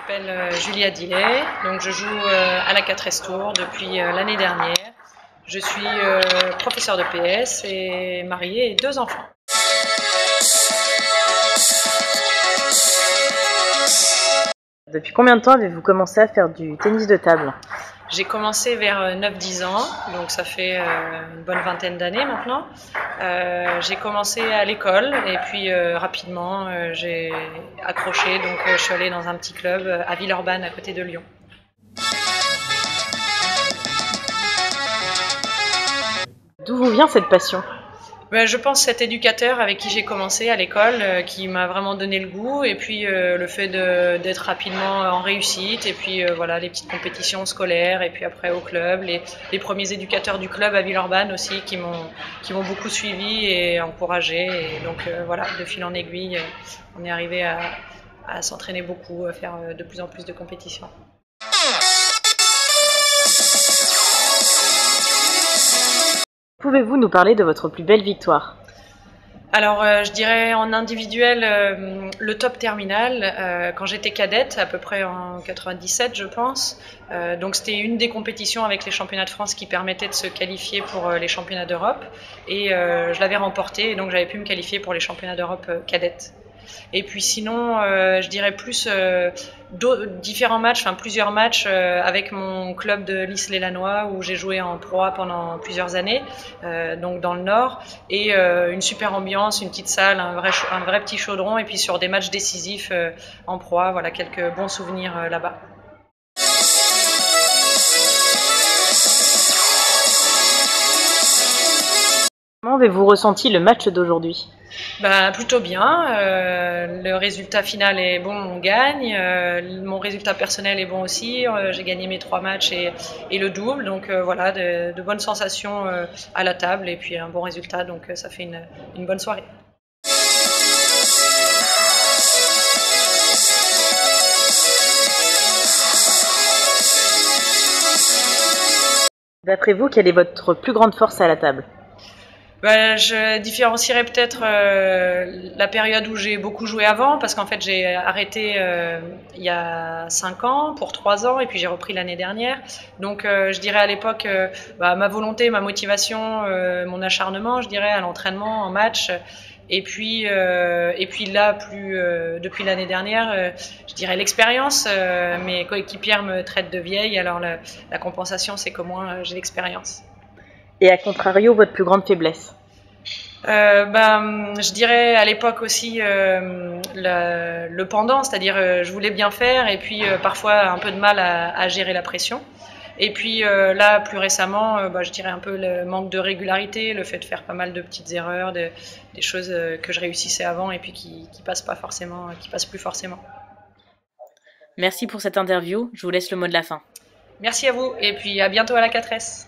m'appelle Julia Dillet, donc je joue à la 4S Tour depuis l'année dernière. Je suis professeure de PS et mariée et 2 enfants. Depuis combien de temps avez-vous commencé à faire du tennis de table? J'ai commencé vers 9-10 ans, donc ça fait une bonne vingtaine d'années maintenant. J'ai commencé à l'école et puis rapidement j'ai accroché, donc je suis allée dans un petit club à Villeurbanne à côté de Lyon. D'où vous vient cette passion? Je pense cet éducateur avec qui j'ai commencé à l'école, qui m'a vraiment donné le goût, et puis le fait d'être rapidement en réussite, et puis voilà, les petites compétitions scolaires, et puis après au club, les premiers éducateurs du club à Villeurbanne aussi qui m'ont beaucoup suivi et encouragé, et donc voilà, de fil en aiguille, on est arrivé à s'entraîner beaucoup, à faire de plus en plus de compétitions. Pouvez-vous nous parler de votre plus belle victoire? Alors, je dirais en individuel, le top terminal, quand j'étais cadette, à peu près en 97, je pense. Donc, c'était une des compétitions avec les championnats de France qui permettait de se qualifier pour les championnats d'Europe. Et je l'avais remporté, et donc j'avais pu me qualifier pour les championnats d'Europe cadettes. Et puis sinon, je dirais plus différents matchs, enfin plusieurs matchs avec mon club de Lys-les-Lanois où j'ai joué en Pro A pendant plusieurs années, donc dans le Nord, et une super ambiance, une petite salle, un vrai petit chaudron, et puis sur des matchs décisifs en Pro A, voilà quelques bons souvenirs là-bas. Comment avez-vous ressenti le match d'aujourd'hui? Plutôt bien. Le résultat final est bon, on gagne. Mon résultat personnel est bon aussi. J'ai gagné mes 3 matchs et le double. Donc voilà, de bonnes sensations à la table et puis un bon résultat. Donc ça fait une bonne soirée. D'après vous, quelle est votre plus grande force à la table? Je différencierais peut-être la période où j'ai beaucoup joué avant, parce qu'en fait j'ai arrêté il y a 5 ans pour 3 ans, et puis j'ai repris l'année dernière. Donc je dirais à l'époque ma volonté, ma motivation, mon acharnement, je dirais, à l'entraînement, en match. Et puis là, depuis l'année dernière, je dirais l'expérience. Mes coéquipières me traitent de vieille, alors la compensation, c'est qu'au moins j'ai l'expérience. Et à contrario, votre plus grande faiblesse? Je dirais à l'époque aussi le pendant, c'est-à-dire je voulais bien faire et puis parfois un peu de mal à gérer la pression. Et puis là, plus récemment, je dirais un peu le manque de régularité, le fait de faire pas mal de petites erreurs, des choses que je réussissais avant et puis qui passent pas forcément, qui passent plus forcément. Merci pour cette interview. Je vous laisse le mot de la fin. Merci à vous et puis à bientôt à la 4S.